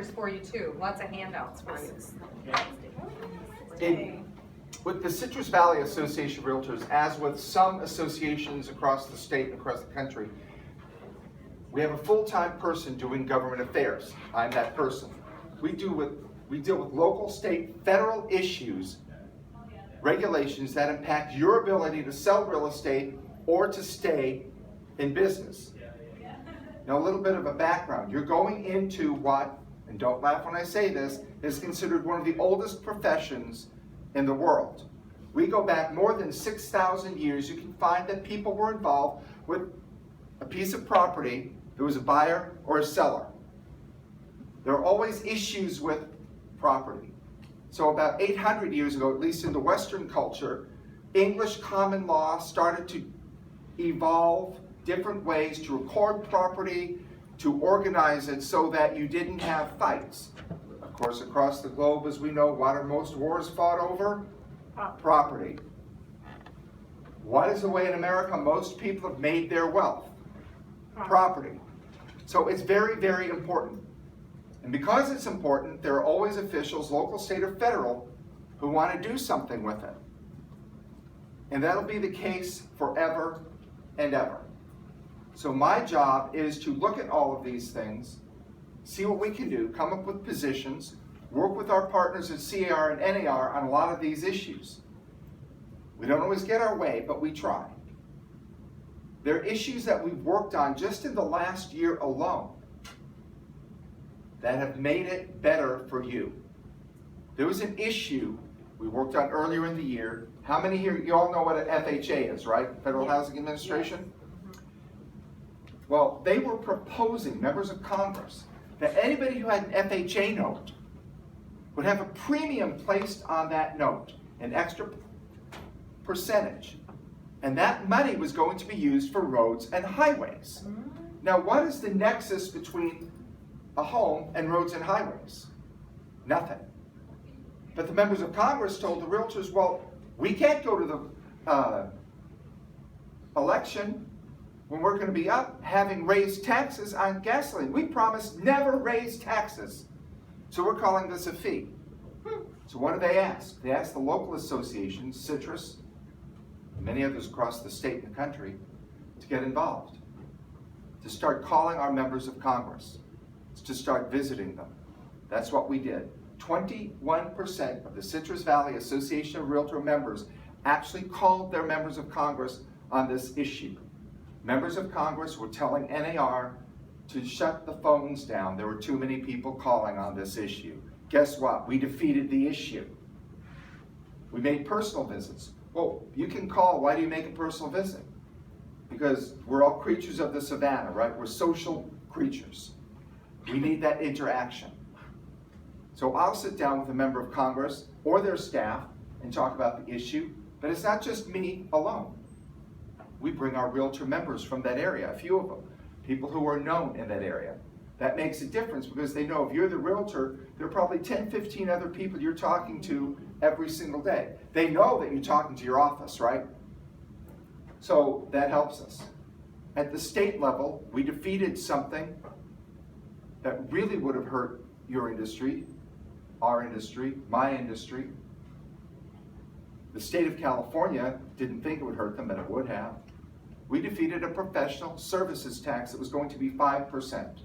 chapters for you too, lots of handouts for you. With the Citrus Valley Association of Realtors, as with some associations across the state and across the country, we have a full-time person doing government affairs. I'm that person. We deal with local, state, federal issues, regulations that impact your ability to sell real estate or to stay in business. Now, a little bit of a background. You're going into what, and don't laugh when I say this, is considered one of the oldest professions in the world. We go back more than 6,000 years. You can find that people were involved with a piece of property. There was a buyer or a seller. There are always issues with property. So about 800 years ago, at least in the Western culture, English common law started to evolve different ways to record property, to organize it so that you didn't have fights. Of course, across the globe, as we know, what are most wars fought over? Property. What is the way in America most people have made their wealth? Property. So it's very, very important. And because it's important, there are always officials, local, state, or federal, who want to do something with it. And that'll be the case forever and ever. So my job is to look at all of these things, see what we can do, come up with positions, work with our partners at CVAR and NAR on a lot of these issues. We don't always get our way, but we try. There are issues that we've worked on just in the last year alone that have made it better for you. There was an issue we worked on earlier in the year. How many here, you all know what an FHA is, right? Federal Housing Administration? Well, they were proposing, members of Congress, that anybody who had an FHA note would have a premium placed on that note, an extra percentage. And that money was going to be used for roads and highways. Now, what is the nexus between a home and roads and highways? Nothing. But the members of Congress told the realtors, well, we can't go to the election when we're going to be up having raised taxes on gasoline. We promised never raise taxes. So we're calling this a fee. So what do they ask? They ask the local associations, Citrus, and many others across the state and the country, to get involved, to start calling our members of Congress, to start visiting them. That's what we did. 21% of the Citrus Valley Association of Realtor members actually called their members of Congress on this issue. Members of Congress were telling NAR to shut the phones down. There were too many people calling on this issue. Guess what? We defeated the issue. We made personal visits. Well, you can call. Why do you make a personal visit? Because we're all creatures of the savannah, right? We're social creatures. We need that interaction. So I'll sit down with a member of Congress or their staff and talk about the issue, but it's not just me alone. We bring our realtor members from that area, a few of them, people who are known in that area. That makes a difference because they know if you're the realtor, there are probably 10, 15 other people you're talking to every single day. They know that you're talking to your office, right? So that helps us. At the state level, we defeated something that really would have hurt your industry, our industry, my industry. The state of California didn't think it would hurt them, but it would have. We defeated a professional services tax that was going to be 5%.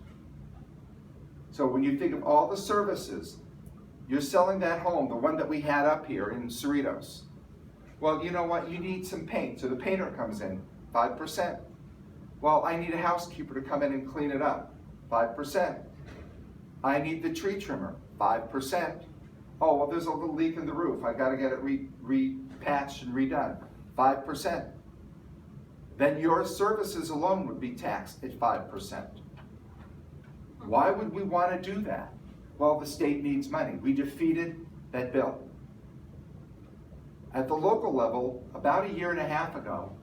So when you think of all the services, you're selling that home, the one that we had up here in Cerritos. Well, you know what? You need some paint. So the painter comes in, 5%. Well, I need a housekeeper to come in and clean it up, 5%. I need the tree trimmer, 5%. Oh, well, there's a little leak in the roof. I got to get it repatched and redone, 5%. Then your services alone would be taxed at 5%. Why would we want to do that? Well, the state needs money. We defeated that bill. At the local level, about a year and a half ago,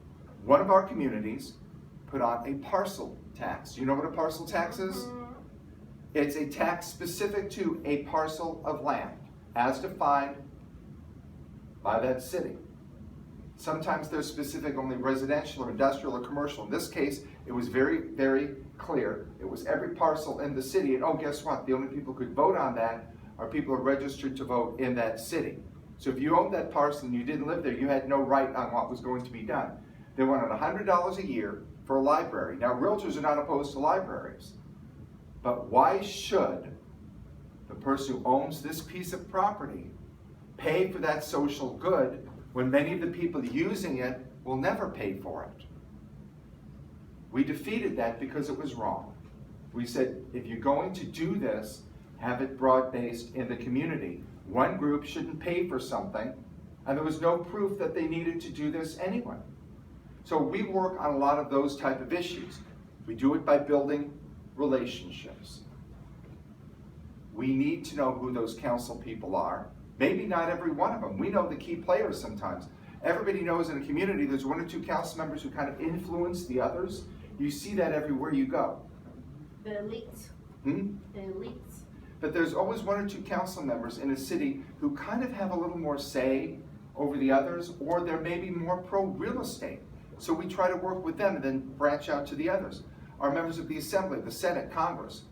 one of our communities put on a parcel tax. You know what a parcel tax is? It's a tax specific to a parcel of land, as defined by that city. Sometimes they're specific only residential or industrial or commercial. In this case, it was very, very clear. It was every parcel in the city, and oh, guess what? The only people who could vote on that are people who are registered to vote in that city. So if you owned that parcel and you didn't live there, you had no right on what was going to be done. They wanted $100 a year for a library. Now, realtors are not opposed to libraries, but why should the person who owns this piece of property pay for that social good when many of the people using it will never pay for it? We defeated that because it was wrong. We said, if you're going to do this, have it broad-based in the community. One group shouldn't pay for something, and there was no proof that they needed to do this anyway. So we work on a lot of those type of issues. We do it by building relationships. We need to know who those council people are. Maybe not every one of them. We know the key players sometimes. Everybody knows in a community there's one or two council members who kind of influence the others. You see that everywhere you go. The elites. The elites. But there's always one or two council members in a city who kind of have a little more say over the others, or they're maybe more pro-real estate. So we try to work with them and then branch out to the others. Our members of the Assembly, the Senate, Congress.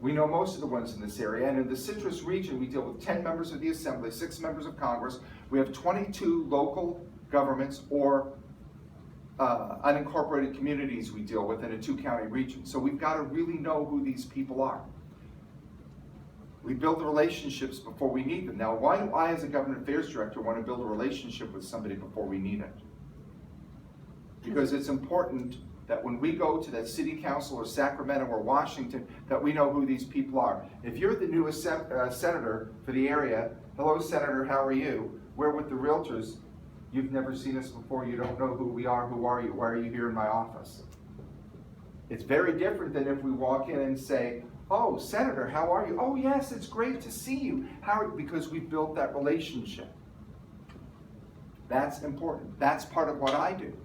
We know most of the ones in this area, and in the Citrus region, we deal with 10 members of the Assembly, 6 members of Congress. We have 22 local governments or unincorporated communities we deal with in a 2-county region. So we've got to really know who these people are. We build the relationships before we need them. Now, why do I, as a government affairs director, want to build a relationship with somebody before we need it? Because it's important that when we go to that city council or Sacramento or Washington, that we know who these people are. If you're the newest senator for the area, hello, Senator, how are you? We're with the Realtors. You've never seen us before. You don't know who we are. Who are you? Why are you here in my office? It's very different than if we walk in and say, oh, Senator, how are you? Oh, yes, it's great to see you. How are you? Because we've built that relationship. That's important. That's part of what I do.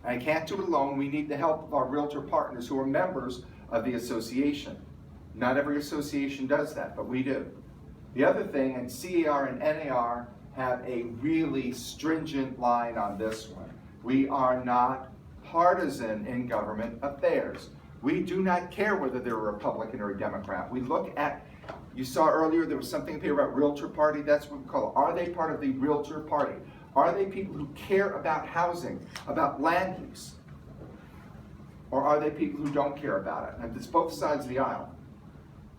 I can't do it alone. We need the help of our realtor partners who are members of the association. Not every association does that, but we do. The other thing, and CVAR and NAR have a really stringent line on this one. We are not partisan in government affairs. We do not care whether they're a Republican or a Democrat. We look at, you saw earlier there was something up here about Realtor Party. That's what we call it. Are they part of the Realtor Party? Are they people who care about housing, about land use? Or are they people who don't care about it? And it's both sides of the aisle.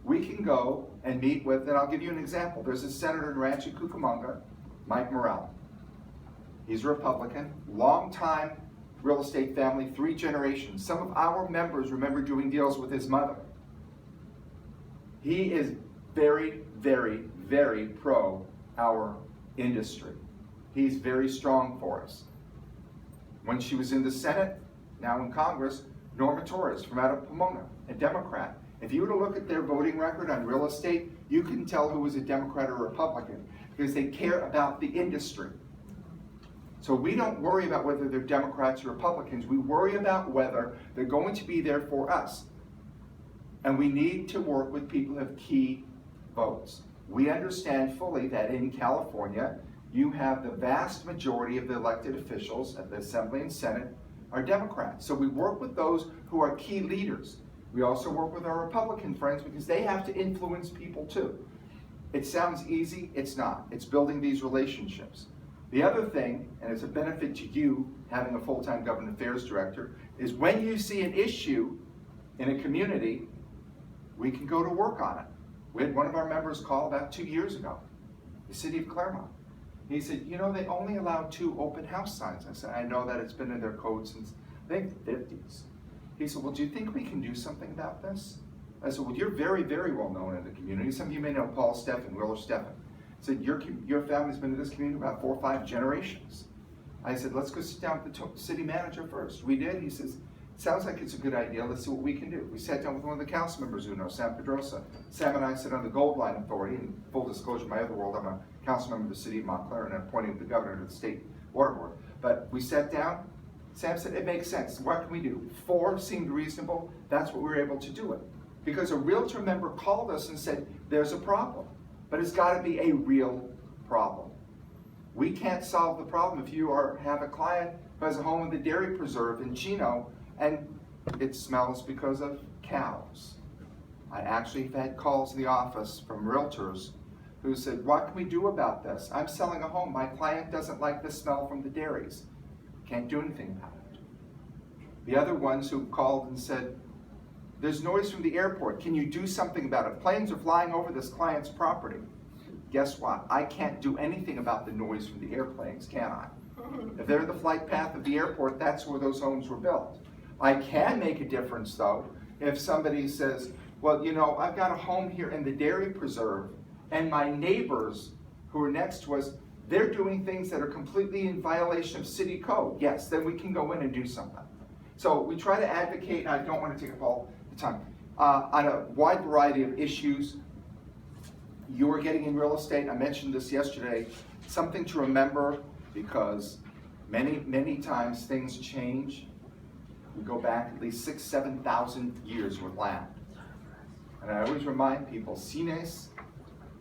We can go and meet with, and I'll give you an example. There's a senator in Rancho Cucamonga, Mike Morrell. He's a Republican, long-time real estate family, 3 generations. Some of our members remember doing deals with his mother. He is very, very, very pro our industry. He's very strong for us. When she was in the Senate, now in Congress, Norma Torres from out of Pomona, a Democrat. If you were to look at their voting record on real estate, you couldn't tell who was a Democrat or Republican because they care about the industry. So we don't worry about whether they're Democrats or Republicans. We worry about whether they're going to be there for us. And we need to work with people who have key votes. We understand fully that in California, you have the vast majority of the elected officials at the Assembly and Senate are Democrats. So we work with those who are key leaders. We also work with our Republican friends because they have to influence people too. It sounds easy, it's not. It's building these relationships. The other thing, and it's a benefit to you having a full-time government affairs director, is when you see an issue in a community, we can go to work on it. We had one of our members call about 2 years ago, the city of Claremont. He said, you know, they only allow 2 open house signs. I said, I know that it's been in their code since, I think, the 50s. He said, well, do you think we can do something about this? I said, well, you're very, very well known in the community. Some of you may know Paul Steffen, Willer Steffen. He said, your family's been in this community about 4 or 5 generations. I said, let's go sit down with the city manager first. We did. He says, sounds like it's a good idea. Let's see what we can do. We sat down with one of the council members who knows, Sam Pedrosa. Sam and I sit on the Gold Line Authority. In full disclosure, my other world, I'm a council member of the city of Montclair and I'm appointed the governor to the state water board. But we sat down. Sam said, it makes sense. What can we do? 4 seemed reasonable. That's what we were able to do it. Because a realtor member called us and said, there's a problem. But it's got to be a real problem. We can't solve the problem if you have a client who has a home with a dairy preserve in Chino and it smells because of cows. I actually have had calls in the office from realtors who said, what can we do about this? I'm selling a home. My client doesn't like the smell from the dairies. Can't do anything about it. The other ones who called and said, there's noise from the airport. Can you do something about it? Planes are flying over this client's property. Guess what? I can't do anything about the noise from the airplanes, can I? If they're the flight path of the airport, that's where those homes were built. I can make a difference though, if somebody says, well, you know, I've got a home here in the dairy preserve, and my neighbors who are next to us, they're doing things that are completely in violation of city code. Yes, then we can go in and do something. So we try to advocate, I don't want to take up all the time, on a wide variety of issues. You are getting in real estate, I mentioned this yesterday, something to remember, because many times things change. We go back at least 6,000 to 7,000 years with land. And I always remind people, sines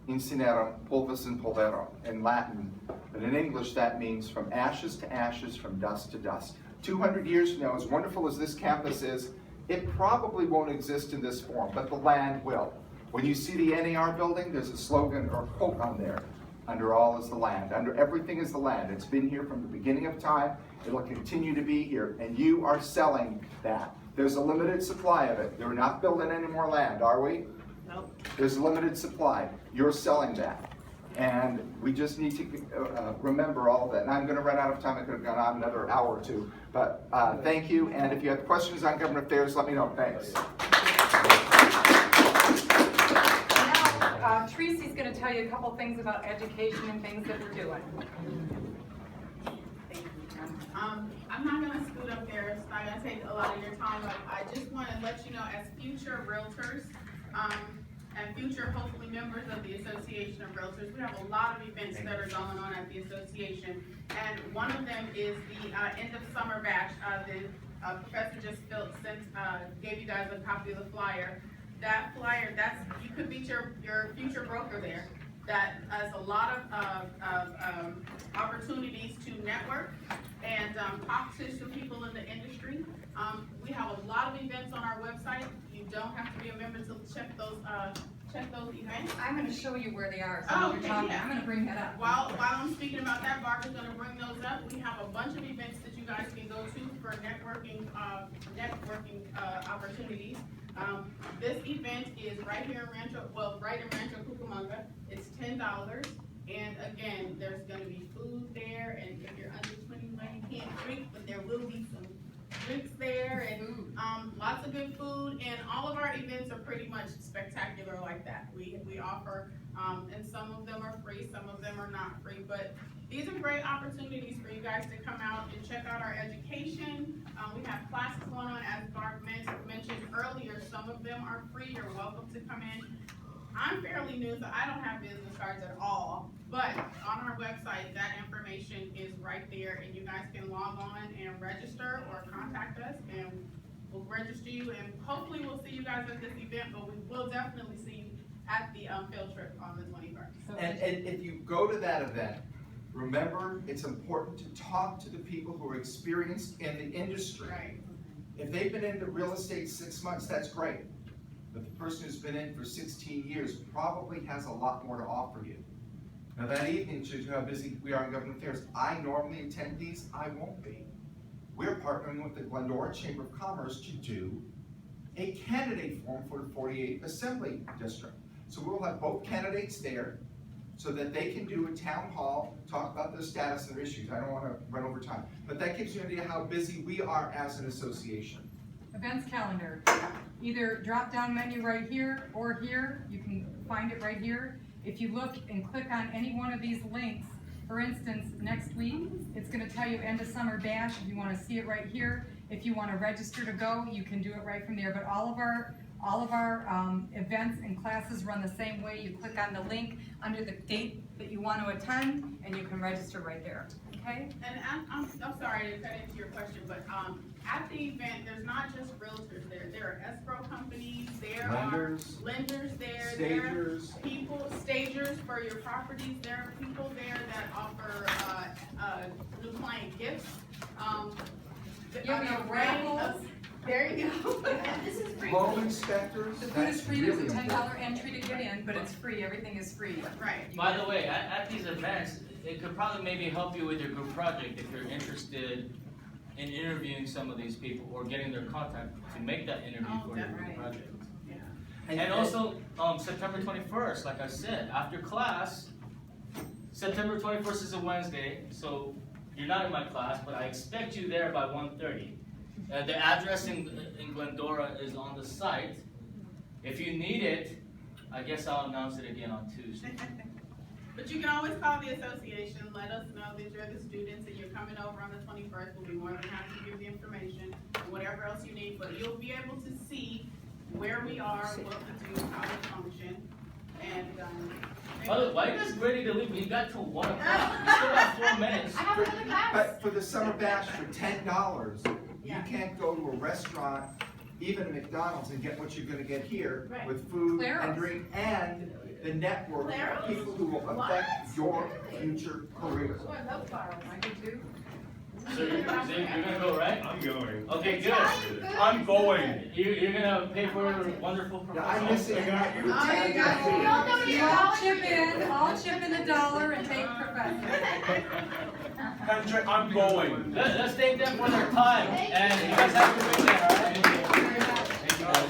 incinerum, pulvis in pulverum, in Latin. But in English that means from ashes to ashes, from dust to dust. 200 years from now, as wonderful as this campus is, it probably won't exist in this form, but the land will. When you see the NAR building, there's a slogan or a quote on there. Under all is the land. Under everything is the land. It's been here from the beginning of time. It'll continue to be here. And you are selling that. There's a limited supply of it. We're not building any more land, are we? Nope. There's a limited supply. You're selling that. And we just need to remember all of that. And I'm going to run out of time. I could have gone on another hour or two. But thank you. And if you have questions on government affairs, let me know. Thanks. Now, Tracy's going to tell you a couple things about education and things that we're doing. Thank you. I'm not going to scoot up there. It's not going to take a lot of your time. But I just want to let you know, as future realtors and future, hopefully, members of the Association of Realtors, we have a lot of events that are going on at the association. And one of them is the end of summer bash. The professor just gave you guys a copy of the flyer. That flyer, you could meet your future broker there. That has a lot of opportunities to network and talk to some people in the industry. We have a lot of events on our website. You don't have to be a member to check those events. I'm going to show you where they are. So Oh, you're okay, talking, yeah. I'm going to bring that up. While I'm speaking about that, Barbara's going to bring those up. We have a bunch of events that you guys can go to for networking opportunities. This event is right here in Rancho Cucamonga. It's $10. And again, there's going to be food there. And if you're under 21, you can't drink, but there will be some drinks there and lots of good food. And all of our events are pretty much spectacular like that. We offer, and some of them are free, some of them are not free, but these are great opportunities for you guys to come out and check out our education. We have classes going on, as Barb mentioned earlier. Some of them are free. You're welcome to come in. I'm fairly new, so I don't have business cards at all, but on our website, that information is right there, and you guys can log on and register or contact us, and we'll register you, and hopefully we'll see you guys at this event, but we will definitely see you at the field trip on the 21st. And if you go to that event, remember, it's important to talk to the people who are experienced in the industry. Right. If they've been into real estate 6 months, that's great. But the person who's been in for 16 years probably has a lot more to offer you. Now that evening shows you how busy we are in government affairs. I normally attend these, I won't be. We're partnering with the Glendora Chamber of Commerce to do a candidate forum for the 48th Assembly District. So we'll have both candidates there so that they can do a town hall, talk about their status and their issues. I don't want to run over time, but that gives you an idea how busy we are as an association. Events calendar. Either drop down menu right here or here. You can find it right here. If you look and click on any one of these links, for instance, next week, it's going to tell you end of summer bash. If you want to see it right here, if you want to register to go, you can do it right from there. But all of our events and classes run the same way. You click on the link under the date that you want to attend, and you can register right there. Okay? And I'm sorry to cut into your question, but at the event, there's not just realtors there. There are escrow companies, there are lenders there, stagers, there are people, stagers for your properties. There are people there that offer new client gifts. You have raffles. There you go. This is free. Home inspectors, The food is that's free, there's really a $10 important. entry to get in, but it's free, everything is free. Right. By the way, at these events, it could probably maybe help you with your group project if you're interested in interviewing some of these people or getting their contact to make that interview Oh, for your group definitely. project. Yeah. And also, September 21st, like I said, after class, September 21st is a Wednesday, so you're not in my class, but I expect you there by 1:30. The address in Glendora is on the site. If you need it, I guess I'll announce it again on Tuesday. But you can always call the association, let us know that you're the students and you're coming over on the 21st. We'll be more than happy to give the information and whatever else you need, but you'll be able to see where we are, what we do, how we function, and, Why are you guys ready to leave? We got till 1 o'clock. We still got 4 minutes. I have another class. But for the summer bash for $10, you Yeah. can't go to a restaurant, even a McDonald's, and get what you're gonna get here Right. with food Claros. and drink and the network of Claros? people who will affect What? your future career. Oh, I love flowers. I do too. So you're gonna go, right? I'm going. Okay, good. Italian food. I'm going. You're gonna pay for a wonderful Yeah, I'm professor. missing out. Oh, you got We all know it. you're You all all chip in, I'll chip in $1 and take Professor. Kendrick, I'm going. Let's thank them for their time, and you guys have a good weekend, alright?